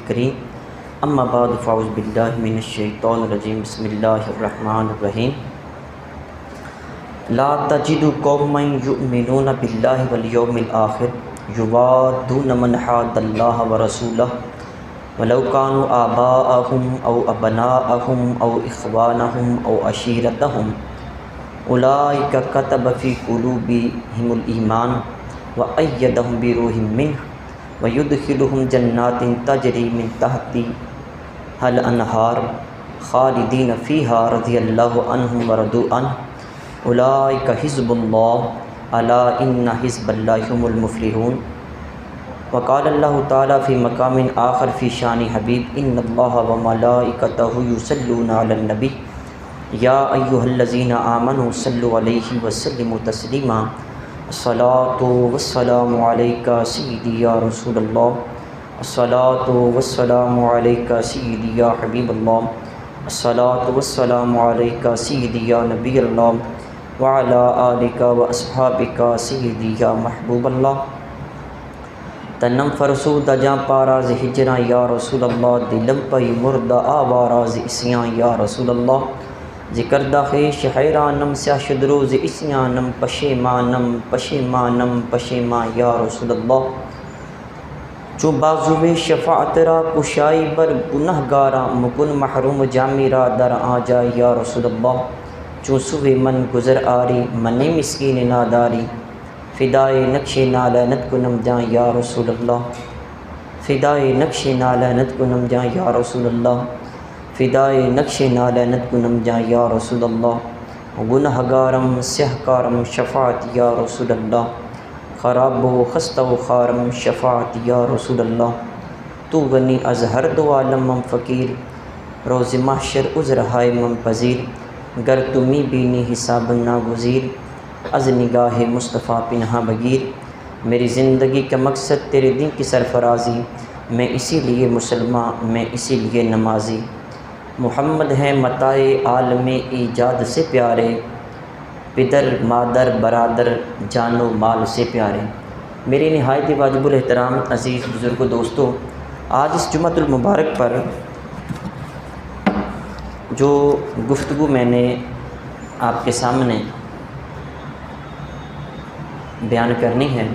الکریم اما بعد فاعوذ باللہ من الشیطان الرجیم بسم اللہ الرحمن الرحیم لا تجد قوما یؤمنون باللہ والیوم الآخر یوادون من حاد اللہ ورسولہ ولو كانوا آباءهم او ابناءهم او اخوانهم او عشیرتهم اولئک کتب فی قلوبہم الایمان وأیدہم بروح منہ ویدخلہم جنات تجری من تحتہا الانہار خالدین فیہا رضی اللہ عنہم ورضوا عنہ اولئک حزب اللہ الا ان حزب اللہ هم المفلحون وقال اللہ تعالیٰ فی مقام آخر فی شان حبیب ان اللہ وملائکتہ یصلون علی النبی یا ایہا الذین آمنوا صلوا علیہ وسلموا تسلیما الصلاۃ والسلام علیکہ سیدی یا رسول اللہ الصلاۃ والسلام علیکہ سیدی یا حبیب اللہ الصلاۃ والسلام علیکہ سیدی یا نبی اللہ وعلی آلکہ واصحابکہ سیدی یا محبوب اللہ تنم فرسود جاں پاراز ہجراں یا رسول اللہ دلم پئی مردہ آواراز اسیاں یا رسول اللہ ذکر دا خیش حیرانم سیاہ شدروز اسیانم پشیمانم پشیمانم پشیمان یا رسول اللہ چو بازو شفاعت را کشائی بر گناہ گارا مکن محروم جامی را در آجا یا رسول اللہ چو سوے من گزر آری من مسکین ناداری فدائے نقش نالنت کنم جاں یا رسول اللہ فدائے نقش نالنت کنم جاں یا رسول اللہ فدائے نقش نالنت کنم جاں یا رسول اللہ گناہ گارم سیاہ کارم شفاعت یا رسول اللہ خراب و خستہ و خارم شفاعت یا رسول اللہ تو غنی از ہر دو عالم من فقیر روز محشر عذر ہائے من پذیر گر تمی بینی حساب ناگزیر از نگاہ مصطفیٰ پنہا بگیر میری زندگی کا مقصد تیرے دین کی سرفرازی میں اسی لیے مسلمان میں اسی لیے نمازی محمد ہیں متاع عالم ایجاد سے پیارے پدر مادر برادر جان و مال سے پیارے میری نہایت واجب الاحترام عزیز بزرگ و دوستو آج اس جمعۃ المبارک پر جو گفتگو میں نے آپ کے سامنے بیان کرنی ہے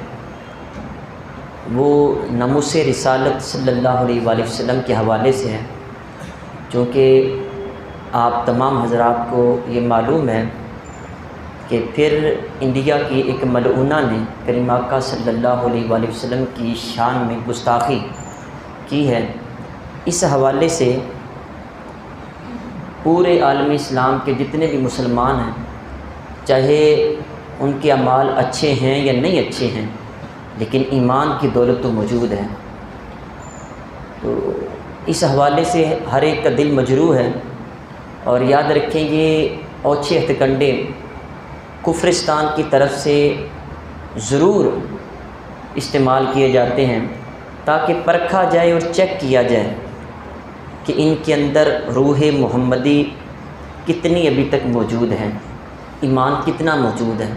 وہ ناموس رسالت صلی اللہ علیہ وآلہ وسلم کے حوالے سے ہے چونکہ آپ تمام حضرات کو یہ معلوم ہے کہ پھر انڈیا کی ایک ملعونہ نے کریم آقا صلی اللہ علیہ وآلہ وسلم کی شان میں گستاخی کی ہے اس حوالے سے پورے عالم اسلام کے جتنے بھی مسلمان ہیں چاہے ان کے اعمال اچھے ہیں یا نہیں اچھے ہیں لیکن ایمان کی دولت تو موجود ہے تو اس حوالے سے ہر ایک کا دل مجروح ہے اور یاد رکھیں یہ اوچھے ہتھ کنڈے کفرستان کی طرف سے ضرور استعمال کیے جاتے ہیں تاکہ پرکھا جائے اور چیک کیا جائے کہ ان کے اندر روح محمدی کتنی ابھی تک موجود ہے ایمان کتنا موجود ہے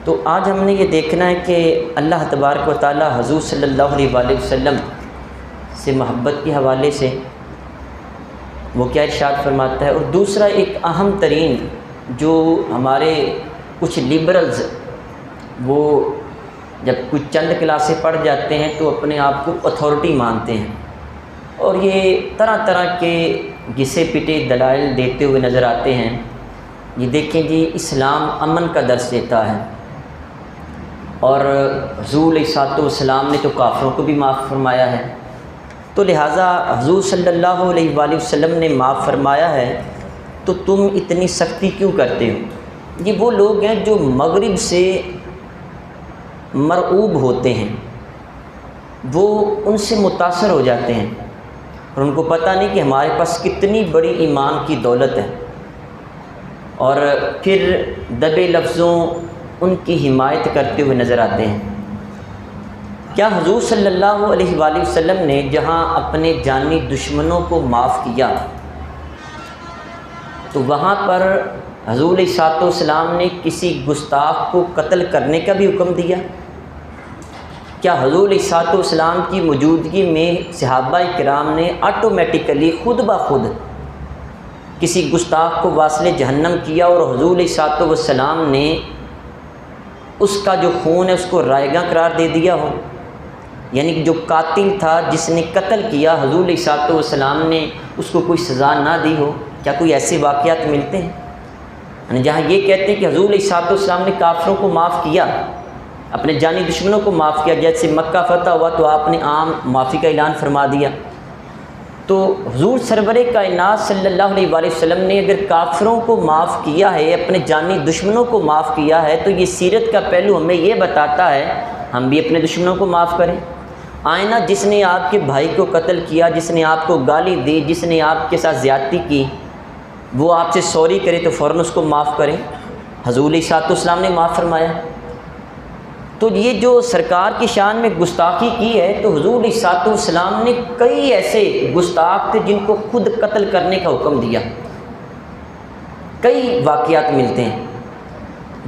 تو آج ہم نے یہ دیکھنا ہے کہ اللہ تبارک و تعالی حضور صلی اللہ علیہ وآلہ وسلم سے محبت کے حوالے سے وہ کیا ارشاد فرماتا ہے اور دوسرا ایک اہم ترین جو ہمارے کچھ لبرلز وہ جب کچھ چند کلاسیں پڑھ جاتے ہیں تو اپنے آپ کو اتھارٹی مانتے ہیں اور یہ طرح طرح کے گھسے پٹے دلائل دیتے ہوئے نظر آتے ہیں یہ دیکھیں جی اسلام امن کا درس دیتا ہے اور حضور علیہ الصلوۃ والسلام نے تو کافروں کو بھی معاف فرمایا ہے تو لہٰذا حضور صلی اللہ علیہ وآلہ وسلم نے معاف فرمایا ہے تو تم اتنی سختی کیوں کرتے ہو یہ وہ لوگ ہیں جو مغرب سے مرعوب ہوتے ہیں وہ ان سے متاثر ہو جاتے ہیں اور ان کو پتہ نہیں کہ ہمارے پاس کتنی بڑی ایمان کی دولت ہے اور پھر دبے لفظوں ان کی حمایت کرتے ہوئے نظر آتے ہیں کیا حضور صلی اللہ علیہ وآلہ وسلم نے جہاں اپنے جانی دشمنوں کو معاف کیا تو وہاں پر حضور علیہ الصلوۃ والسلام نے کسی گستاخ کو قتل کرنے کا بھی حکم دیا؟ کیا حضور علیہ الصلوۃ والسلام کی موجودگی میں صحابہ کرام نے آٹومیٹیکلی خود بخود کسی گستاخ کو واصل جہنم کیا اور حضور علیہ الصلوۃ والسلام نے اس کا جو خون ہے اس کو رائگاں قرار دے دیا ہو؟ یعنی جو قاتل تھا، جس نے قتل کیا، حضور علیہ الصلوۃ والسلام نے اس کو کوئی سزا نہ دی ہو؟ کیا کوئی ایسے واقعات ملتے ہیں؟ یعنی جہاں یہ کہتے ہیں کہ حضور علیہ الصلوۃ والسلام نے کافروں کو معاف کیا، اپنے جانی دشمنوں کو معاف کیا، جیسے مکہ فتح ہوا تو آپ نے عام معافی کا اعلان فرما دیا، تو حضور سرور کائنات صلی اللہ علیہ وآلہ وسلم نے اگر کافروں کو معاف کیا ہے، اپنے جانی دشمنوں کو معاف کیا ہے، تو یہ سیرت کا پہلو ہمیں یہ بتاتا ہے ہم بھی اپنے دشمنوں کو معاف کریں۔ آئینہ جس نے آپ کے بھائی کو قتل کیا، جس نے آپ کو گالی دی، جس نے آپ کے ساتھ زیادتی کی، وہ آپ سے سوری کرے تو فوراً اس کو معاف کریں۔ حضور علیہ الصلوۃ والسلام نے معاف فرمایا۔ تو یہ جو سرکار کی شان میں گستاخی کی ہے، تو حضور علیہ الصلوۃ والسلام نے کئی ایسے گستاخ تھے جن کو خود قتل کرنے کا حکم دیا، کئی واقعات ملتے ہیں۔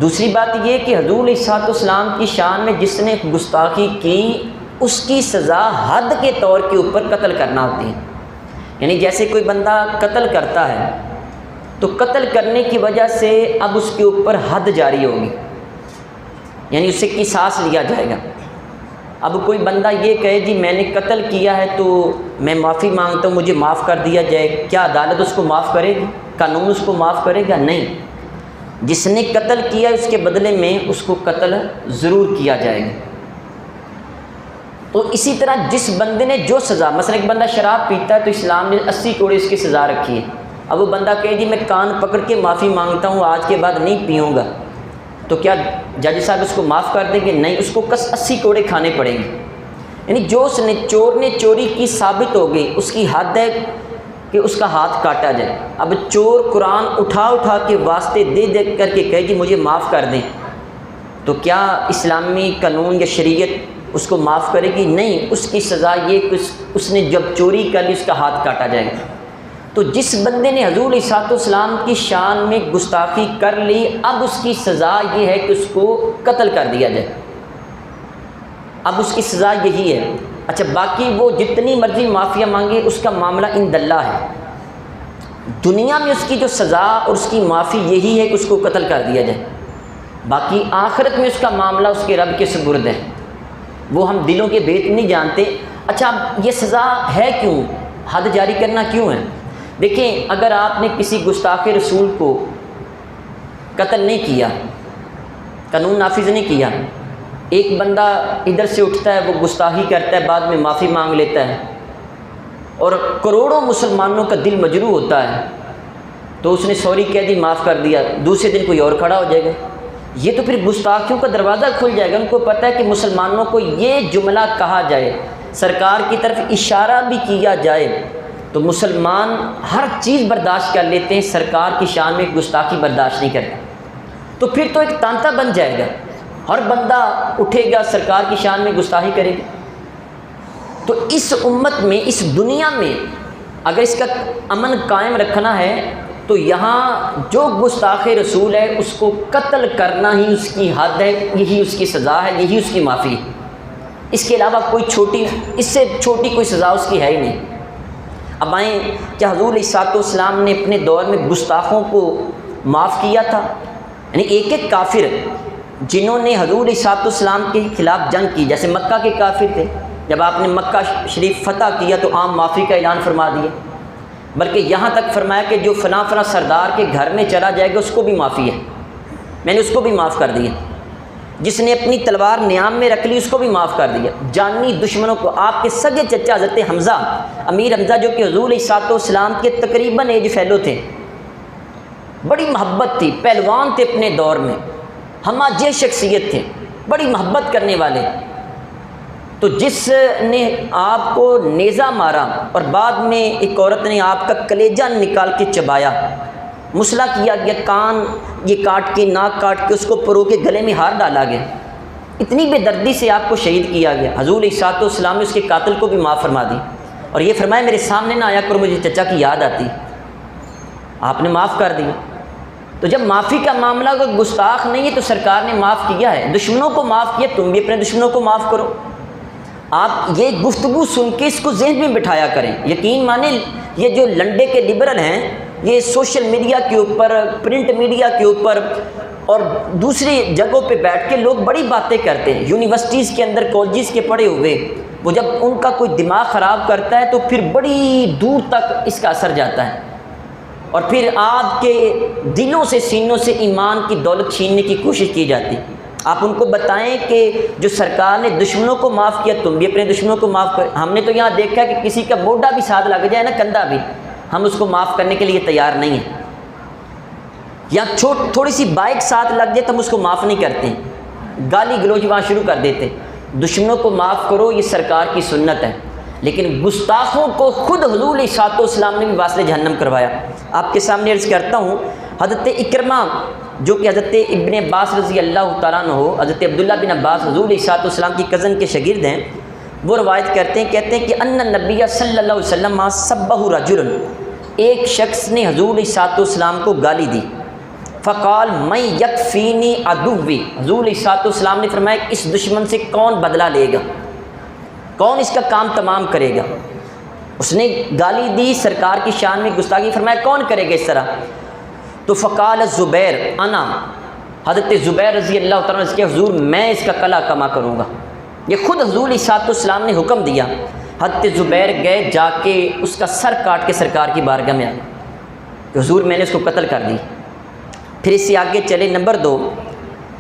دوسری بات یہ کہ حضور علیہ الصلوۃ والسلام کی شان میں جس نے گستاخی کی، اس کی سزا حد کے طور کے اوپر قتل کرنا ہوتی ہے۔ یعنی جیسے کوئی بندہ قتل کرتا ہے تو قتل کرنے کی وجہ سے اب اس کے اوپر حد جاری ہوگی، یعنی اس سے قصاص لیا جائے گا۔ اب کوئی بندہ یہ کہے جی میں نے قتل کیا ہے تو میں معافی مانگتا ہوں، مجھے معاف کر دیا جائے، کیا عدالت اس کو معاف کرے گی؟ قانون اس کو معاف کرے گا؟ نہیں۔ جس نے قتل کیا اس کے بدلے میں اس کو قتل ضرور کیا جائے گا۔ تو اسی طرح جس بندے نے جو سزا، مثلا ایک بندہ شراب پیتا ہے تو اسلام نے 80 کوڑے اس کی سزا رکھی ہے، اب وہ بندہ کہے جی میں کان پکڑ کے معافی مانگتا ہوں، آج کے بعد نہیں پیوں گا، تو کیا جج صاحب اس کو معاف کر دیں گے؟ نہیں، اس کو 80 کوڑے کھانے پڑیں گے۔ یعنی جو اس نے چور نے چوری کی ثابت ہو گئی، اس کی حد ہے کہ اس کا ہاتھ کاٹا جائے۔ اب چور قرآن اٹھا کے واسطے دے دے کر کے کہے جی مجھے معاف کر دیں، تو کیا اسلامی قانون یا شریعت اس کو معاف کرے گی؟ نہیں، اس کی سزا یہ کہ اس نے جب چوری کر لی اس کا ہاتھ کاٹا جائے گا۔ تو جس بندے نے حضور علیہ الصلوۃ والسلام کی شان میں گستاخی کر لی، اب اس کی سزا یہ ہے کہ اس کو قتل کر دیا جائے، اب اس کی سزا یہی ہے۔ اچھا، باقی وہ جتنی مرضی معافیا مانگے اس کا معاملہ عند اللہ ہے، دنیا میں اس کی جو سزا اور اس کی معافی یہی ہے کہ اس کو قتل کر دیا جائے، باقی آخرت میں اس کا معاملہ اس کے رب کے سپرد ہے، وہ ہم دلوں کے بھید نہیں جانتے۔ اچھا، اب یہ سزا ہے کیوں، حد جاری کرنا کیوں ہے؟ دیکھیں، اگر آپ نے کسی گستاخ رسول کو قتل نہیں کیا، قانون نافذ نہیں کیا، ایک بندہ ادھر سے اٹھتا ہے، وہ گستاخی کرتا ہے، بعد میں معافی مانگ لیتا ہے اور کروڑوں مسلمانوں کا دل مجروح ہوتا ہے، تو اس نے سوری کہہ دی، معاف کر دیا، دوسرے دن کوئی اور کھڑا ہو جائے گا، یہ تو پھر گستاخیوں کا دروازہ کھل جائے گا۔ ان کو پتہ ہے کہ مسلمانوں کو یہ جملہ کہا جائے، سرکار کی طرف اشارہ بھی کیا جائے تو مسلمان ہر چیز برداشت کر لیتے ہیں، سرکار کی شان میں گستاخی برداشت نہیں کرتے، تو پھر تو ایک تانتا بن جائے گا، ہر بندہ اٹھے گا سرکار کی شان میں گستاخی کرے گا۔ تو اس امت میں، اس دنیا میں اگر اس کا امن قائم رکھنا ہے تو یہاں جو گستاخ رسول ہے اس کو قتل کرنا ہی اس کی حد ہے، یہی اس کی سزا ہے، یہی اس کی معافی ہے، اس کے علاوہ کوئی اس سے چھوٹی کوئی سزا اس کی ہے ہی نہیں۔ اب آئیں، کیا حضور علیہ الصلوۃ والسلام نے اپنے دور میں گستاخوں کو معاف کیا تھا؟ یعنی ایک ایک کافر جنہوں نے حضور علیہ الصلوۃ والسلام کے خلاف جنگ کی، جیسے مکہ کے کافر تھے، جب آپ نے مکہ شریف فتح کیا تو عام معافی کا اعلان فرما دیا، بلکہ یہاں تک فرمایا کہ جو فلاں فلاں سردار کے گھر میں چلا جائے گا اس کو بھی معافی ہے، میں نے اس کو بھی معاف کر دیا، جس نے اپنی تلوار نیام میں رکھ لی اس کو بھی معاف کر دیا، جانی دشمنوں کو۔ آپ کے سگے چچا حضرت حمزہ، امیر حمزہ، جو کہ حضور علیہ الصلوۃ والسلام کے تقریباً ایج فیلو تھے، بڑی محبت تھی، پہلوان تھے اپنے دور میں، ہمہ شخصیت تھے، بڑی محبت کرنے والے، تو جس نے آپ کو نیزہ مارا اور بعد میں ایک عورت نے آپ کا کلیجہ نکال کے چبایا، مسئلہ کیا گیا، کان یہ کاٹ کے، ناک کاٹ کے، اس کو پرو کے گلے میں ہار ڈالا گیا، اتنی بے دردی سے آپ کو شہید کیا گیا۔ حضور علیہ الصلوۃ والسلام نے اس کے قاتل کو بھی معاف فرما دی اور یہ فرمایا میرے سامنے نہ آیا کرو، مجھے چچا کی یاد آتی، آپ نے معاف کر دیا۔ تو جب معافی کا معاملہ کوئی گستاخ نہیں ہے تو سرکار نے معاف کیا ہے، دشمنوں کو معاف کیا، تم بھی اپنے دشمنوں کو معاف کرو۔ آپ یہ گفتگو سن کے اس کو ذہن میں بٹھایا کریں. یقین مانیں یہ جو لنڈے کے لبرل ہیں یہ سوشل میڈیا کے اوپر، پرنٹ میڈیا کے اوپر اور دوسری جگہوں پہ بیٹھ کے لوگ بڑی باتیں کرتے ہیں. یونیورسٹیز کے اندر، کالجز کے پڑھے ہوئے، وہ جب ان کا کوئی دماغ خراب کرتا ہے تو پھر بڑی دور تک اس کا اثر جاتا ہے اور پھر آپ کے دلوں سے، سینوں سے ایمان کی دولت چھیننے کی کوشش کی جاتی. آپ ان کو بتائیں کہ جو سرکار نے دشمنوں کو معاف کیا تم بھی اپنے دشمنوں کو معاف کریں. ہم نے تو یہاں دیکھا کہ کسی کا موڈا بھی ساتھ لگ جائے نا، کندھا بھی، ہم اس کو معاف کرنے کے لیے تیار نہیں ہیں. یا تھوڑی سی بائک ساتھ لگ جائے تو ہم اس کو معاف نہیں کرتے ہیں، گالی گلوچ وہاں شروع کر دیتے. دشمنوں کو معاف کرو، یہ سرکار کی سنت ہے. لیکن گستاخوں کو خود حضور علیہ الصلوۃ والسلام نے بھی واصل جہنم کروایا. آپ کے سامنے عرض کرتا ہوں، حضرت اکرمہ جو کہ حضرت ابن عباس رضی اللہ تعالیٰ عنہ، حضرت عبداللہ بن عباس حضور علیہ الصلوۃ والسلام کی کزن کے شاگرد ہیں، وہ روایت کرتے ہیں کہ ان نبی صلی اللہ علیہ وسلم سبہ رجل، ایک شخص نے حضور علیہ الصلوۃ والسلام کو گالی دی. فقال من یکفینی عدوی، حضور علیہ الصلوۃ والسلام نے فرمایا کہ اس دشمن سے کون بدلہ لے گا، کون اس کا کام تمام کرے گا. اس نے گالی دی، سرکار کی شان میں گستاخی، فرمایا کون کرے گا اس طرح. تو فقال زبیر انا، حضرت زبیر رضی اللہ تعالیٰ عنہ، حضور میں اس کا قلع کما کروں گا. یہ خود حضور علیہ الصلوۃ والسلام نے حکم دیا. حضرت زبیر گئے، جا کے اس کا سر کاٹ کے سرکار کی بارگاہ میں آئے کہ حضور میں نے اس کو قتل کر دی. پھر اس سے آگے چلے. نمبر 2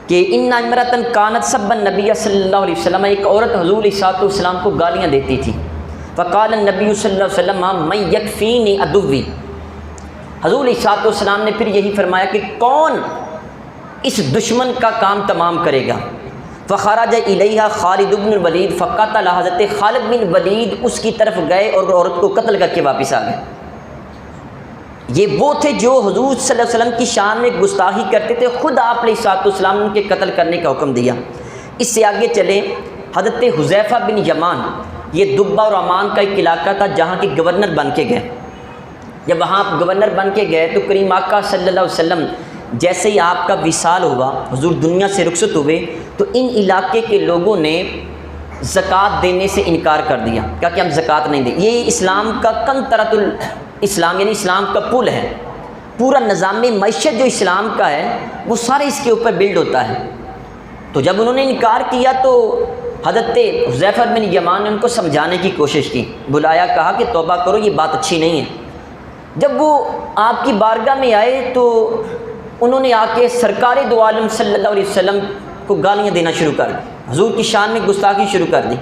کہ ان امرأۃ کانت سب النبی صلی اللہ علیہ وسلم، ایک عورت حضور علیہ الصلوۃ والسلام کو گالیاں دیتی تھی. فقال النبی صلی اللہ علیہ وسلم من یکفینی عدوی، حضور علیہ الصلوۃ والسلام نے پھر یہی فرمایا کہ کون اس دشمن کا کام تمام کرے گا. فخرج الیہا خالد بن الولید فقتل، حضرت خالد بن ولید اس کی طرف گئے اور عورت کو قتل کر کے واپس آ گئے. یہ وہ تھے جو حضور صلی اللہ علیہ وسلم کی شان میں گستاخی کرتے تھے، خود آپ علیہ الصلوۃ والسلام نے ان کے قتل کرنے کا حکم دیا. اس سے آگے چلیں. حضرت حذیفہ بن یمان، یہ دبہ اور عمان کا ایک علاقہ تھا جہاں کے گورنر بن کے گئے. جب وہاں آپ گورنر بن کے گئے تو کریم آقا صلی اللہ علیہ وسلم جیسے ہی آپ کا وصال ہوا، حضور دنیا سے رخصت ہوئے، تو ان علاقے کے لوگوں نے زکوٰۃ دینے سے انکار کر دیا، کہا کہ ہم زکوٰۃ نہیں دیں. یہ اسلام کا قنطرۃ الاسلام، یعنی اسلام کا پل ہے. پورا نظام معیشت جو اسلام کا ہے وہ سارے اس کے اوپر بلڈ ہوتا ہے. تو جب انہوں نے انکار کیا تو حضرت حذیفہ بن یمان نے ان کو سمجھانے کی کوشش کی، بلایا، کہا کہ توبہ کرو، یہ بات اچھی نہیں ہے. جب وہ آپ کی بارگاہ میں آئے تو انہوں نے آ کے سرکار دو عالم صلی اللہ علیہ وسلم کو گالیاں دینا شروع کر دی، حضور کی شان میں گستاخی شروع کر دی.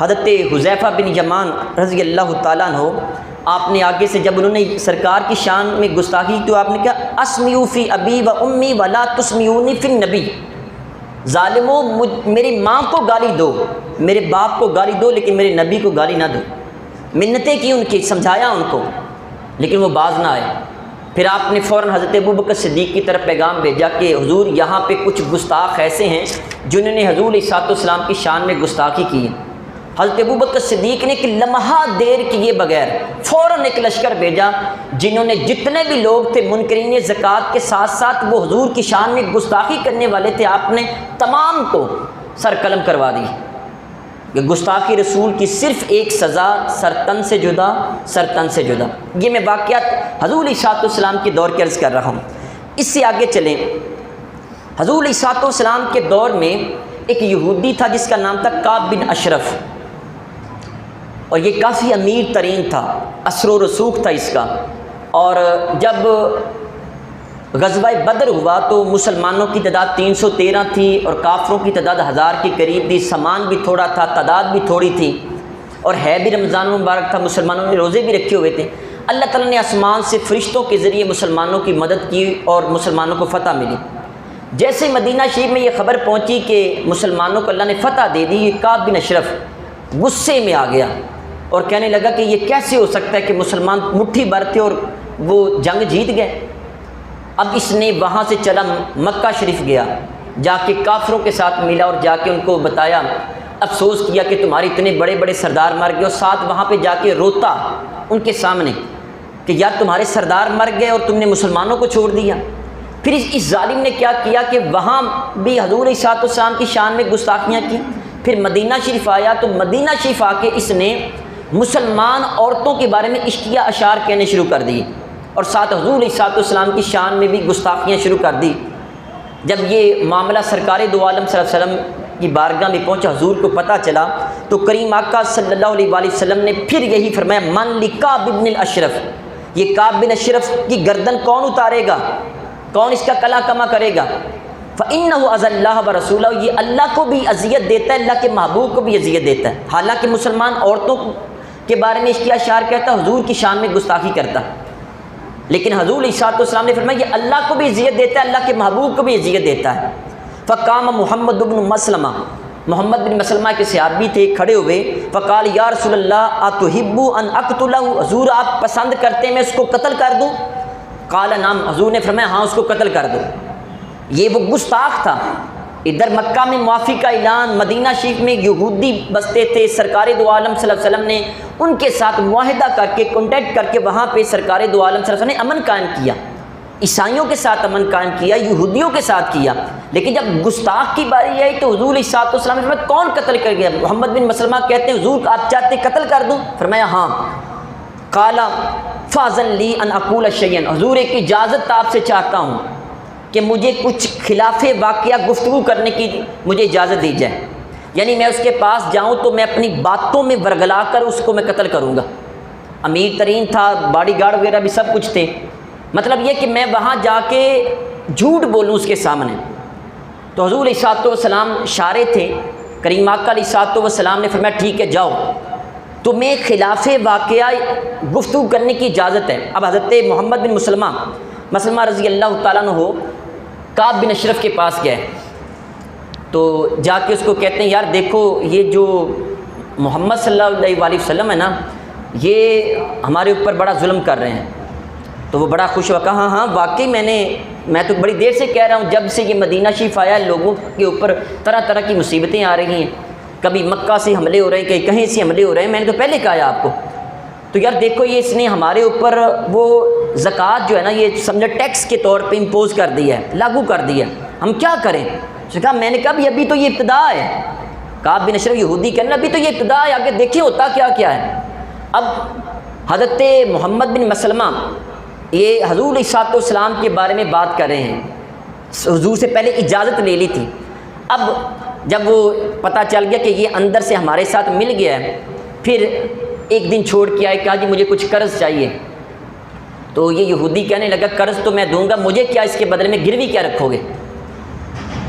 حضرت حذیفہ بن یمان رضی اللہ تعالیٰ عنہ، آپ نے آگے سے جب انہوں نے سرکار کی شان میں گستاخی تو آپ نے کہا اسمیو فی ابی و امی ولا تسمیونی فی النبی، ظالموں میری ماں کو گالی دو، میرے باپ کو گالی دو، لیکن میرے نبی کو گالی نہ دو. منتیں کی ان کی، سمجھایا ان کو، لیکن وہ باز نہ آئے. پھر آپ نے فوراً حضرت ابوبکر صدیق کی طرف پیغام بھیجا کہ حضور یہاں پہ کچھ گستاخ ایسے ہیں جنہوں نے حضور علیہ الصلوۃ والسلام کی شان میں گستاخی کی ہے. حضرت ابوبکر صدیق نے کہ لمحہ دیر کیے بغیر فوراً ایک لشکر بھیجا، جنہوں نے جتنے بھی لوگ تھے منکرین زکوٰۃ کے ساتھ ساتھ وہ حضور کی شان میں گستاخی کرنے والے تھے، آپ نے تمام کو سر قلم کروا دی. کہ گستاخی رسول کی صرف ایک سزا، سرتن سے جدا، سرتن سے جدا. یہ میں واقعات حضور علیہ الصلوۃ والسلام کے دور کے عرض کر رہا ہوں. اس سے آگے چلیں. حضور علیہ الصلوۃ والسلام کے دور میں ایک یہودی تھا جس کا نام تھا کعب بن اشرف، اور یہ کافی امیر ترین تھا، اثر و رسوخ تھا اس کا. اور جب غزوہ بدر ہوا تو مسلمانوں کی تعداد 313 تھی اور کافروں کی تعداد 1000 کے قریب تھی. سامان بھی تھوڑا تھا، تعداد بھی تھوڑی تھی، اور ہے بھی رمضان مبارک تھا، مسلمانوں نے روزے بھی رکھے ہوئے تھے. اللہ تعالیٰ نے آسمان سے فرشتوں کے ذریعے مسلمانوں کی مدد کی اور مسلمانوں کو فتح ملی. جیسے مدینہ شریف میں یہ خبر پہنچی کہ مسلمانوں کو اللہ نے فتح دے دی، یہ کعب بن اشرف غصے میں آ گیا اور کہنے لگا کہ یہ کیسے ہو سکتا ہے کہ مسلمان مٹھی بھر تھے اور وہ جنگ جیت گئے. اب اس نے وہاں سے چلا مکہ شریف گیا، جا کے کافروں کے ساتھ ملا اور جا کے ان کو بتایا، افسوس کیا کہ تمہارے اتنے بڑے بڑے سردار مر گئے، اور ساتھ وہاں پہ جا کے روتا ان کے سامنے کہ یار تمہارے سردار مر گئے اور تم نے مسلمانوں کو چھوڑ دیا. پھر اس ظالم نے کیا کیا کہ وہاں بھی حضور علیہ الصلوۃ والسلام کی شان میں گستاخیاں کی. پھر مدینہ شریف آیا تو مدینہ شریف آ کے اس نے مسلمان عورتوں کے بارے میں اشتیا اشعار کہنے شروع کر دی، اور ساتھ حضور علیہ السلام کی شان میں بھی گستاخیاں شروع کر دی۔ جب یہ معاملہ سرکار دو عالم صلی اللہ علیہ وسلم کی بارگاہ میں پہنچا، حضور کو پتہ چلا، تو کریم آقا صلی اللہ علیہ وآلہ وسلم نے پھر یہی فرمایا، من لکعب بن الاشرف، یہ کعب بن اشرف کی گردن کون اتارے گا، کون اس کا کلا کما کرے گا؟ فَإِنَّهُ أَذَى اللَّهَ وَرَسُولَهُ، یہ اللہ کو بھی اذیت دیتا ہے، اللہ کے محبوب کو بھی اذیت دیتا ہے۔ حالانکہ مسلمان عورتوں کے بارے میں اشتیا اشعار کہتا، حضور کی شان میں گستاخی کرتا، لیکن حضور علیہ السلام نے فرمایا یہ اللہ کو بھی اذیت دیتا ہے، اللہ کے محبوب کو بھی اذیت دیتا ہے۔ فقام محمد بن مسلمہ، محمد بن مسلمہ کے صحابی تھے، کھڑے ہوئے، فقال یا رسول اللہ اتحب ان اقتلہ، حضور آپ پسند کرتے ہیں میں اس کو قتل کر دوں؟ قال نعم، حضور نے فرمایا ہاں اس کو قتل کر دو۔ یہ وہ گستاخ تھا، ادھر مکہ میں معافی کا اعلان، مدینہ شریف میں یہودی بستے تھے، سرکار دو عالم صلی اللہ علیہ وسلم نے ان کے ساتھ معاہدہ کر کے کانٹیکٹ کر کے وہاں پہ سرکار دو عالم صلی اللہ علیہ وسلم نے امن قائم کیا، عیسائیوں کے ساتھ امن قائم کیا، یہودیوں کے ساتھ کیا، لیکن جب گستاخ کی باری آئی تو حضور علیہ السلام نے فرمایا کون قتل کر گیا؟ محمد بن مسلمہ کہتے ہیں حضور آپ چاہتے قتل کر دوں؟ فرمایا ہاں۔ قال فاذن لی ان اقول شیئا، حضور ایک اجازت آپ سے چاہتا ہوں کہ مجھے کچھ خلاف واقعہ گفتگو کرنے کی مجھے اجازت دی جائے، یعنی میں اس کے پاس جاؤں تو میں اپنی باتوں میں ورگلا کر اس کو میں قتل کروں گا۔ امیر ترین تھا، باڈی گارڈ وغیرہ بھی سب کچھ تھے، مطلب یہ کہ میں وہاں جا کے جھوٹ بولوں اس کے سامنے۔ تو حضور علیہ السلام اشارے تھے، کریم آقا علیہ السلام نے فرمایا ٹھیک ہے جاؤ، تمہیں خلاف واقعہ گفتگو کرنے کی اجازت ہے۔ اب حضرت محمد بن مسلمہ رضی اللہ تعالیٰ عنہ کعب بن اشرف کے پاس گئے، تو جا کے اس کو کہتے ہیں یار دیکھو یہ جو محمد صلی اللہ علیہ وآلہ وسلم ہے نا، یہ ہمارے اوپر بڑا ظلم کر رہے ہیں۔ تو وہ بڑا خوش ہوا، کہا ہاں ہاں واقعی میں تو بڑی دیر سے کہہ رہا ہوں، جب سے یہ مدینہ شریف آیا ہے لوگوں کے اوپر طرح طرح کی مصیبتیں آ رہی ہیں، کبھی مکہ سے حملے ہو رہے ہیں، کہیں سے حملے ہو رہے ہیں، میں نے تو پہلے کہا ہے آپ کو۔ تو یار دیکھو یہ اس نے ہمارے اوپر وہ زکوٰۃ جو ہے نا یہ سمجھا ٹیکس کے طور پہ امپوز کر دیا ہے، لاگو کر دیا ہے، ہم کیا کریں؟ اس نے کہا میں نے کہا بھی ابھی تو یہ ابتدا ہے، کعب بن اشرف یہودی کہنا ابھی تو یہ ابتدا ہے، آگے دیکھیں ہوتا کیا کیا ہے۔ اب حضرت محمد بن مسلمہ یہ حضور علیہ السلام کے بارے میں بات کر رہے ہیں، حضور سے پہلے اجازت لے لی تھی، اب جب وہ پتہ چل گیا کہ یہ اندر سے ہمارے ساتھ مل گیا ہے، پھر ایک دن چھوڑ کے آئے، کہا جی مجھے کچھ قرض چاہیے۔ تو یہ یہودی کہنے لگا قرض تو میں دوں گا، مجھے کیا اس کے بدلے میں گروی کیا رکھو گے؟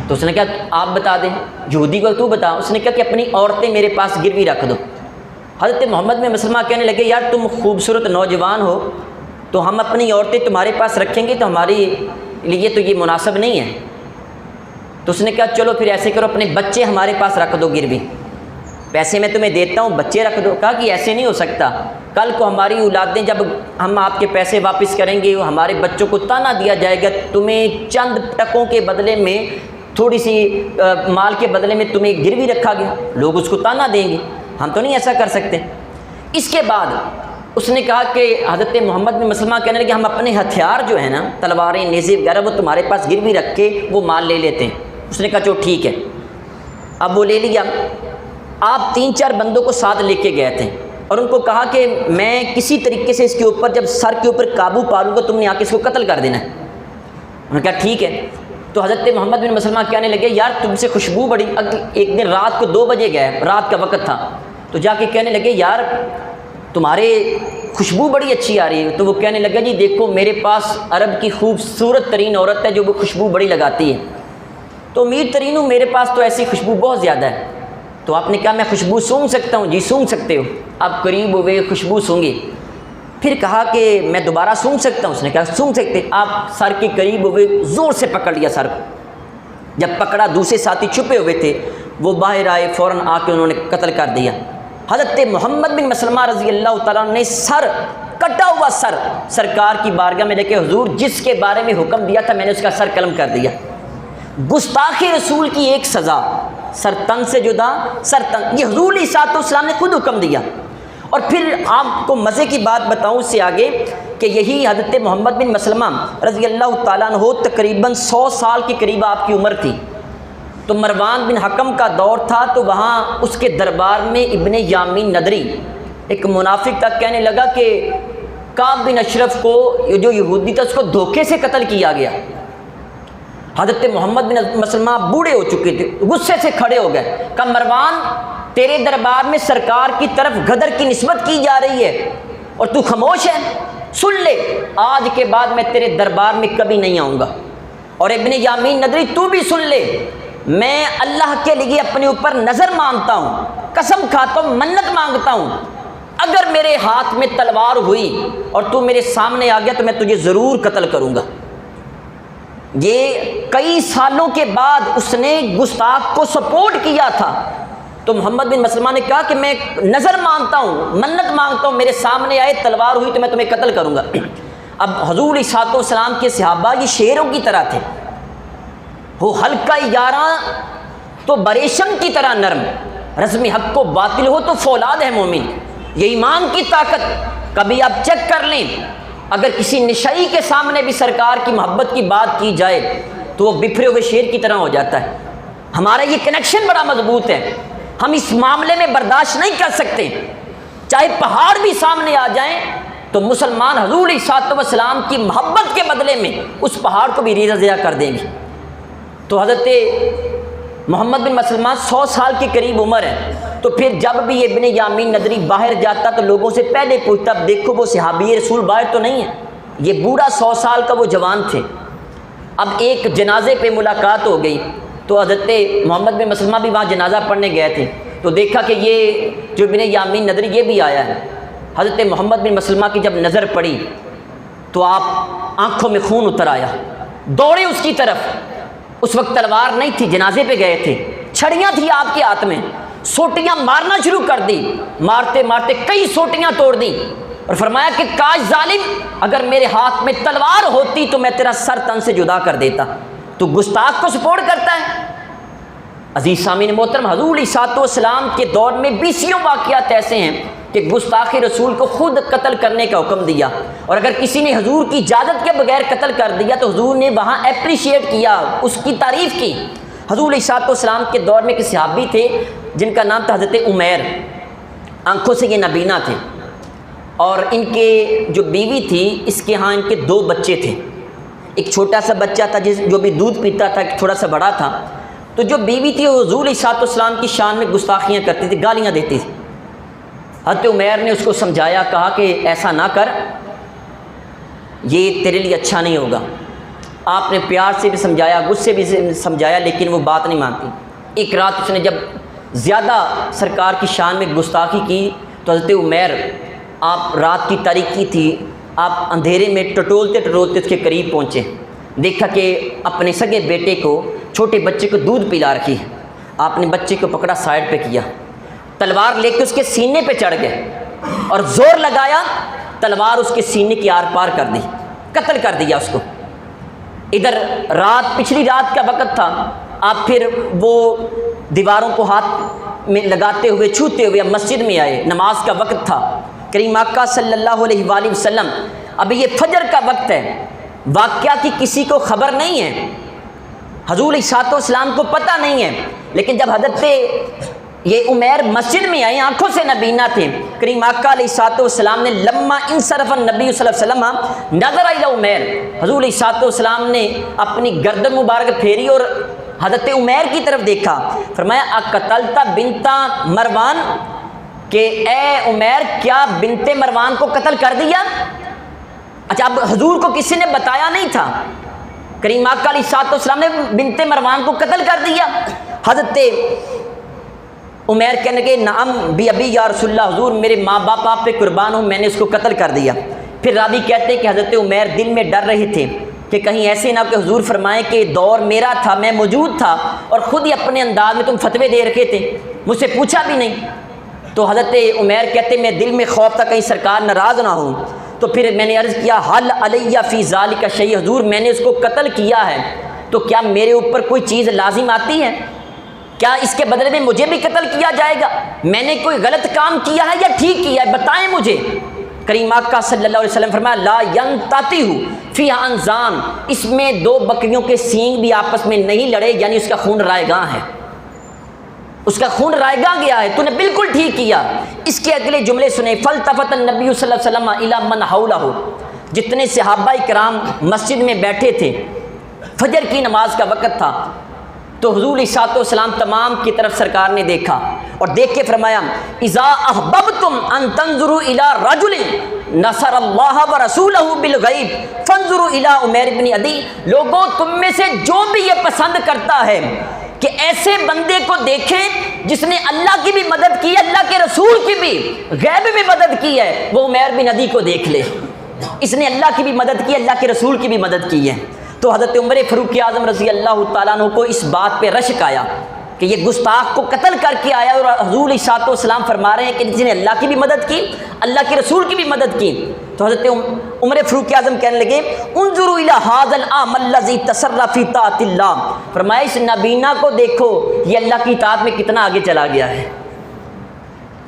تو اس نے کہا آپ بتا دیں، یہودی کو تو بتا۔ اس نے کہا کہ اپنی عورتیں میرے پاس گروی رکھ دو۔ حضرت محمد بن مسلمہ کہنے لگے یار تم خوبصورت نوجوان ہو، تو ہم اپنی عورتیں تمہارے پاس رکھیں گے تو ہمارے لیے تو یہ مناسب نہیں ہے۔ تو اس نے کہا چلو پھر ایسے کرو، اپنے بچے ہمارے پاس رکھ دو گروی، پیسے میں تمہیں دیتا ہوں بچے رکھ دو۔ کہا کہ ایسے نہیں ہو سکتا، کل کو ہماری اولادیں جب ہم آپ کے پیسے واپس کریں گے ہمارے بچوں کو تانا دیا جائے گا، تمہیں چند ٹکوں کے بدلے میں، تھوڑی سی مال کے بدلے میں تمہیں گروی رکھا گیا، لوگ اس کو تانا دیں گے، ہم تو نہیں ایسا کر سکتے۔ اس کے بعد اس نے کہا کہ حضرت محمد بن مسلمہ کہنے لگے ہم اپنے ہتھیار جو ہیں نا تلواریں نیزے وغیرہ وہ تمہارے پاس گروی رکھ کے وہ مال لے لیتے ہیں۔ اس نے کہا چلو ٹھیک ہے، اب وہ لے لیا۔ آپ 3-4 بندوں کو ساتھ لے کے گئے تھے اور ان کو کہا کہ میں کسی طریقے سے اس کے اوپر جب سر کے اوپر قابو پا لوں گا تم نے آ کے اس کو قتل کر دینا ہے۔ انہوں نے کہا ٹھیک ہے۔ تو حضرت محمد بن مسلمہ کہنے لگے یار تم سے خوشبو بڑی، ایک دن رات کو 2 بجے گئے، رات کا وقت تھا، تو جا کے کہنے لگے یار تمہارے خوشبو بڑی اچھی آ رہی ہے۔ تو وہ کہنے لگا جی دیکھو میرے پاس عرب کی خوبصورت ترین عورت ہے جو وہ خوشبو بڑی لگاتی ہے، تو امیر ترین ہوں، میرے پاس تو ایسی خوشبو بہت زیادہ ہے۔ تو آپ نے کہا میں خوشبو سونگھ سکتا ہوں؟ جی سونگھ سکتے ہو۔ آپ قریب ہوئے، خوشبو سونگی، پھر کہا کہ میں دوبارہ سونگھ سکتا ہوں؟ اس نے کہا سونگھ سکتے۔ آپ سر کے قریب ہوئے، زور سے پکڑ لیا سر کو، جب پکڑا دوسرے ساتھی چھپے ہوئے تھے وہ باہر آئے، فوراً آ کے انہوں نے قتل کر دیا۔ حضرت محمد بن مسلمہ رضی اللہ تعالیٰ عنہ نے سر کٹا ہوا سر سرکار کی بارگاہ میں لے کے حضور جس کے بارے میں حکم دیا تھا میں نے اس کا سر قلم کر دیا۔ گستاخ رسول کی ایک سزا، سر تن سے جدا، سر تن، یہ حضور علیہ السلام نے خود حکم دیا۔ اور پھر آپ کو مزے کی بات بتاؤں اس سے آگے کہ یہی حضرت محمد بن مسلمہ رضی اللہ تعالیٰ عنہ تقریباً 100 سال کے قریب آپ کی عمر تھی، تو مروان بن حکم کا دور تھا، تو وہاں اس کے دربار میں ابن یامین ندری ایک منافق تک کہنے لگا کہ کعب بن اشرف کو جو یہودی تھا اس کو دھوکے سے قتل کیا گیا۔ حضرت محمد بن مسلمہ بوڑھے ہو چکے تھے، غصے سے کھڑے ہو گئے، کہا مروان تیرے دربار میں سرکار کی طرف غدر کی نسبت کی جا رہی ہے اور تو خاموش ہے، سن لے آج کے بعد میں تیرے دربار میں کبھی نہیں آؤں گا۔ اور ابن یامین ندری تو بھی سن لے، میں اللہ کے لیے اپنے اوپر نظر مانتا ہوں، قسم کھاتا ہوں، منت مانگتا ہوں، اگر میرے ہاتھ میں تلوار ہوئی اور تو میرے سامنے آ گیا تو میں تجھے ضرور قتل کروں گا۔ یہ کئی سالوں کے بعد اس نے گستاخ کو سپورٹ کیا تھا، تو محمد بن مسلمہ نے کہا کہ میں نظر مانتا ہوں، منت مانگتا ہوں، میرے سامنے آئے تلوار ہوئی تو میں تمہیں قتل کروں گا۔ اب حضور علیہ السلام کے صحابہ یہ شیروں کی طرح تھے، وہ ہلکا یاراں تو بریشم کی طرح نرم، رزم حق کو باطل ہو تو فولاد ہے مومن، یہ ایمان کی طاقت۔ کبھی آپ چیک کر لیں، اگر کسی نشئی کے سامنے بھی سرکار کی محبت کی بات کی جائے تو وہ بفرے ہوئے شیر کی طرح ہو جاتا ہے۔ ہمارا یہ کنیکشن بڑا مضبوط ہے، ہم اس معاملے میں برداشت نہیں کر سکتے، چاہے پہاڑ بھی سامنے آ جائیں تو مسلمان حضور علیہ السلام کی محبت کے بدلے میں اس پہاڑ کو بھی ریزہ ضیاء کر دیں گے۔ تو حضرت محمد بن مسلمہ 100 سال کے قریب عمر ہے، تو پھر جب بھی ابن یامین ندری باہر جاتا تو لوگوں سے پہلے پوچھتا دیکھو وہ صحابی رسول باہر تو نہیں ہے، یہ بوڑھا 100 سال کا وہ جوان تھے۔ اب ایک جنازے پہ ملاقات ہو گئی تو حضرت محمد بن مسلمہ بھی وہاں جنازہ پڑھنے گئے تھے، تو دیکھا کہ یہ جو ابن یامین ندری یہ بھی آیا ہے۔ حضرت محمد بن مسلمہ کی جب نظر پڑی تو آپ آنکھوں میں خون اتر آیا، دوڑے اس کی طرف۔ اس وقت تلوار نہیں تھی، جنازے پہ گئے تھے، چھڑیاں تھی آپ کے ہاتھ میں، سوٹیاں مارنا شروع کر دی، مارتے مارتے کئی سوٹیاں توڑ دی اور فرمایا کہ کاش ظالم اگر میرے ہاتھ میں تلوار ہوتی تو میں تیرا سر تن سے جدا کر دیتا، تو گستاخ کو سپورٹ کرتا ہے۔ عزیز سامعین محترم، حضور علیہ السلام کے دور میں 20 واقعات ایسے ہیں کہ گستاخ رسول کو خود قتل کرنے کا حکم دیا، اور اگر کسی نے حضور کی اجازت کے بغیر قتل کر دیا تو حضور نے وہاں اپریشیٹ کیا، اس کی تعریف کی۔ حضور علیہ السلام کے دور میں ایک صحابی تھے جن کا نام تھا حضرت عمیر، آنکھوں سے یہ نابینا تھے، اور ان کے جو بیوی تھی اس کے ہاں ان کے 2 بچے تھے، ایک چھوٹا سا بچہ تھا جو بھی دودھ پیتا تھا، ایک تھوڑا سا بڑا تھا۔ تو جو بیوی تھی وہ حضور علیہ السلام کی شان میں گستاخیاں کرتی تھی، گالیاں دیتی تھی۔ حضرت عمیر نے اس کو سمجھایا، کہا کہ ایسا نہ کر، یہ تیرے لیے اچھا نہیں ہوگا۔ آپ نے پیار سے بھی سمجھایا، غصے بھی سمجھایا، لیکن وہ بات نہیں مانتی۔ ایک رات اس نے جب زیادہ سرکار کی شان میں گستاخی کی تو حضرت عمیر، آپ رات کی تاریکی تھی، آپ اندھیرے میں ٹٹولتے ٹٹولتے اس کے قریب پہنچے، دیکھا کہ اپنے سگے بیٹے کو، چھوٹے بچے کو دودھ پلا رکھی ہے۔ آپ نے بچے کو پکڑا، سائڈ پہ کیا، تلوار لے کے اس کے سینے پہ چڑھ گئے اور زور لگایا، تلوار اس کے سینے کی آر پار کر دی، قتل کر دیا اس کو۔ ادھر رات، پچھلی رات کا وقت تھا، آپ پھر وہ دیواروں کو ہاتھ میں لگاتے ہوئے چھوتے ہوئے مسجد میں آئے، نماز کا وقت تھا۔ کریم آقا صلی اللہ علیہ وآلہ وسلم، ابھی یہ فجر کا وقت ہے، واقعہ کی کسی کو خبر نہیں ہے، حضور علیہ السلام کو پتہ نہیں ہے، لیکن جب حضرت یہ عمیر مسجد میں آئے، آنکھوں سے نبینا تھے، کریم آقا علیہ السلام نے لما انصرف النبی صلی اللہ علیہ وسلم نظر الی عمیر، حضور علیہ السلام نے اپنی گردن مبارک پھیری اور حضرت عمیر کی طرف دیکھا، فرمایا اقتلت بنت مروان، کہ اے عمیر کیا بنت مروان کو قتل کر دیا؟ اچھا، اب حضور کو کسی نے بتایا نہیں تھا، کریم آقا علیہ السلام نے بنت مروان کو قتل کر دیا۔ حضرت عمیر کہنے لگے نعم بی ابی یا رسول اللہ، حضور میرے ماں باپ آپ پہ قربان ہوں، میں نے اس کو قتل کر دیا۔ پھر راوی کہتے ہیں کہ حضرت عمیر دل میں ڈر رہے تھے کہ کہیں ایسے نہ کہ حضور فرمائیں کہ دور میرا تھا، میں موجود تھا اور خود ہی اپنے انداز میں تم فتوے دے رکھے تھے، مجھ سے پوچھا بھی نہیں۔ تو حضرت عمیر کہتے میں دل میں خوف تھا کہیں سرکار ناراض نہ ہوں، تو پھر میں نے عرض کیا حل علیہ فی ذالک شیء، حضور میں نے اس کو قتل کیا ہے تو کیا میرے اوپر کوئی چیز لازم آتی ہے؟ کیا اس کے بدلے میں مجھے بھی قتل کیا جائے گا؟ میں نے کوئی غلط کام کیا ہے یا ٹھیک کیا ہے؟ بتائیں مجھے۔ کریم آقا صلی اللہ علیہ وسلم فرمایا لا ینتطیہ فیہا انزان، اس میں دو بکریوں کے سینگ بھی آپس میں نہیں لڑے، یعنی اس کا خون رائگاں ہے، اس کا خون رائگاں گیا ہے، تو نے بالکل ٹھیک کیا۔ اس کے اگلے جملے سنے فالتفت النبی صلی اللہ علیہ وسلم الی من حولہ، جتنے صحابہ کرام مسجد میں بیٹھے تھے، فجر کی نماز کا وقت تھا، تو حضور علیہ الصلوۃ والسلام تمام کی طرف سرکار نے دیکھا اور دیکھ کے فرمایا اذا احببتم ان تنظروا الی رجل نصر اللہ ورسولہ بالغیب فانظروا الی عمیر بن عدی، لوگوں تم میں سے جو بھی یہ پسند کرتا ہے کہ ایسے بندے کو دیکھیں جس نے اللہ کی بھی مدد کی، اللہ کے رسول کی بھی، غیب میں مدد کی ہے، وہ عمیر بن عدی کو دیکھ لے، اس نے اللہ کی بھی مدد کی، اللہ کے رسول کی بھی مدد کی ہے۔ تو حضرت عمر فاروق اعظم رضی اللہ تعالیٰ عنہ کو اس بات پہ رشک آیا کہ یہ گستاخ کو قتل کر کے آیا، اور حضور علیہ الصلوۃ والسلام فرما رہے ہیں کہ جس نے اللہ کی بھی مدد کی، اللہ کے رسول کی بھی مدد کی۔ تو حضرت عمر فاروق اعظم کہنے لگے انظروا الی ھذا الاعمى الذی تصرف فی طاعۃ اللہ، فرمایا اس نابینا کو دیکھو یہ اللہ کی اطاعت میں کتنا آگے چلا گیا ہے،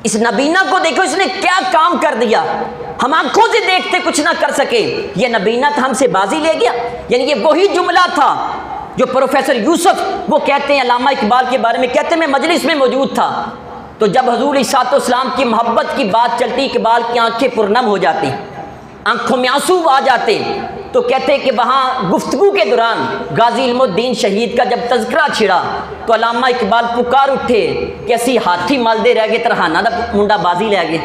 اس نبینا کو دیکھو اس نے کیا کام کر دیا، ہم آنکھوں سے دیکھتے کچھ نہ کر سکے، یہ نبینا تھا ہم سے بازی لے گیا۔ یعنی یہ وہی جملہ تھا جو پروفیسر یوسف وہ کہتے ہیں، علامہ اقبال کے بارے میں کہتے ہیں میں مجلس میں موجود تھا، تو جب حضور علیہ الصلوۃ والسلام کی محبت کی بات چلتی اقبال کی آنکھیں پرنم ہو جاتی، آنکھوں میں آنسو آ جاتے، تو کہتے کہ وہاں گفتگو کے دوران غازی علم الدین شہید کا جب تذکرہ چھڑا تو علامہ اقبال پکار اٹھے کہ اسی ہاتھی مالدے رہ گئے ترہانہ دا منڈا بازی لے گئے۔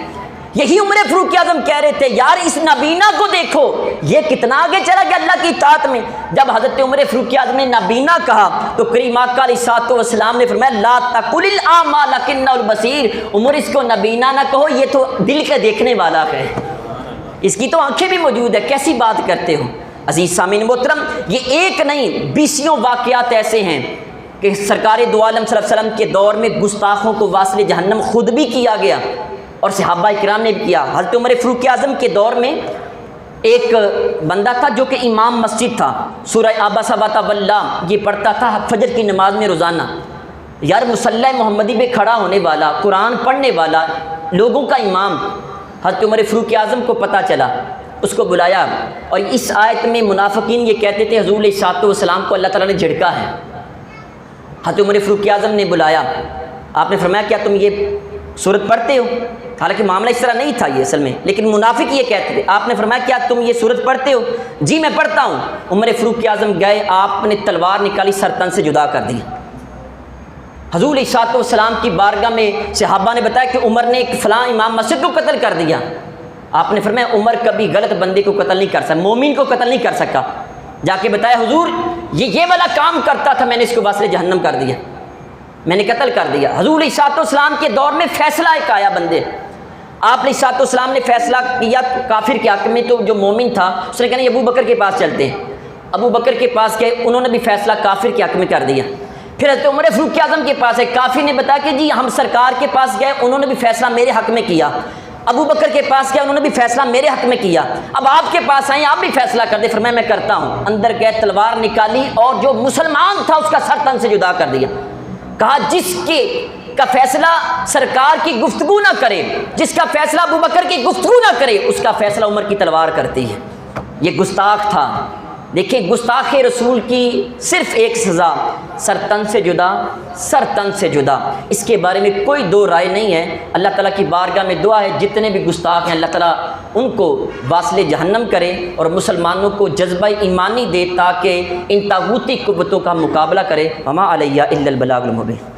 یہی عمر فاروق اعظم کہہ رہے تھے یار اس نابینا کو دیکھو یہ کتنا آگے چلا گیا اللہ کی اطاعت میں۔ جب حضرت عمر فاروق اعظم نے نابینا کہا تو کریم آقا علیہ الصلوۃ والسلام نے فرمایا لا تقل الاعمى لکنہ البصیر، عمر اس کو نابینا نہ کہو، یہ تو دل کے دیکھنے والا ہے، اس کی تو آنکھیں بھی موجود ہے، کیسی بات کرتے ہو۔ عزیز سامعین محترم، یہ ایک نہیں بیسیوں واقعات ایسے ہیں کہ سرکار دو عالم صلی اللہ علیہ وسلم کے دور میں گستاخوں کو واصل جہنم خود بھی کیا گیا اور صحابہ کرام نے بھی کیا۔ حضرت عمر فاروق اعظم کے دور میں ایک بندہ تھا جو کہ امام مسجد تھا، سورہ عبس وتولی یہ پڑھتا تھا فجر کی نماز میں روزانہ، یار مصلی محمدی پہ کھڑا ہونے والا، قرآن پڑھنے والا، لوگوں کا امام۔ حضرت عمر فاروق اعظم کو پتہ چلا، اس کو بلایا، اور اس آیت میں منافقین یہ کہتے تھے حضور علیہ الصلوۃ والسلام کو اللہ تعالیٰ نے جھڑکا ہے۔ حضرت عمر فاروق اعظم نے بلایا، آپ نے فرمایا کیا تم یہ سورت پڑھتے ہو؟ حالانکہ معاملہ اس طرح نہیں تھا یہ اصل میں، لیکن منافق یہ کہتے تھے۔ آپ نے فرمایا کیا تم یہ سورت پڑھتے ہو؟ جی میں پڑھتا ہوں۔ عمر فاروق اعظم گئے، آپ نے تلوار نکالی، سر تن سے جدا کر دی۔ حضور علیہ الصلوۃ والسلام کی بارگاہ میں صحابہ نے بتایا کہ عمر نے ایک فلاں امام مسجد کو قتل کر دیا۔ آپ نے فرمایا عمر کبھی غلط بندے کو قتل نہیں کر سکتا، مومن کو قتل نہیں کر سکا۔ جا کے بتایا حضور یہ والا کام کرتا تھا، میں نے اس کو واصل جہنم کر دیا، میں نے قتل کر دیا۔ حضور علیہ الصلوۃ والسلام کے دور میں فیصلہ ایک آیا بندے، آپ علیہ الصلوۃ والسلام نے فیصلہ کیا کافر کے حق میں، تو جو مومن تھا اس نے کہا ابو بکر کے پاس چلتے ہیں۔ ابو بکر کے پاس گئے، انہوں نے بھی فیصلہ کافر کے حق میں کر دیا۔ پھر حضرت عمر فاروق اعظم کے پاس ہے، کافر نے بتایا کہ جی ہم سرکار کے پاس گئے، انہوں نے بھی فیصلہ میرے حق میں کیا۔ ابو بکر کے پاس گئے، انہوں نے بھی فیصلہ میرے حق میں کیا، اب آپ کے پاس آئیں آپ بھی فیصلہ کر دیں۔ فرمایا میں کرتا ہوں۔ اندر گئے، تلوار نکالی اور جو مسلمان تھا اس کا سر تن سے جدا کر دیا۔ کہا جس کا فیصلہ سرکار کی گفتگو نہ کرے، جس کا فیصلہ ابو بکر کی گفتگو نہ کرے، اس کا فیصلہ عمر کی تلوار کرتی ہے۔ یہ گستاخ تھا۔ دیکھیں گستاخ رسول کی صرف ایک سزا، سر تن سے جدا، سر تن سے جدا، اس کے بارے میں کوئی دو رائے نہیں ہے۔ اللہ تعالیٰ کی بارگاہ میں دعا ہے جتنے بھی گستاخ ہیں اللہ تعالیٰ ان کو واصل جہنم کرے اور مسلمانوں کو جذبہ ایمانی دے تاکہ ان طاغوتی قوتوں کا مقابلہ کرے۔ وما علیہ الا البلاغ المبین۔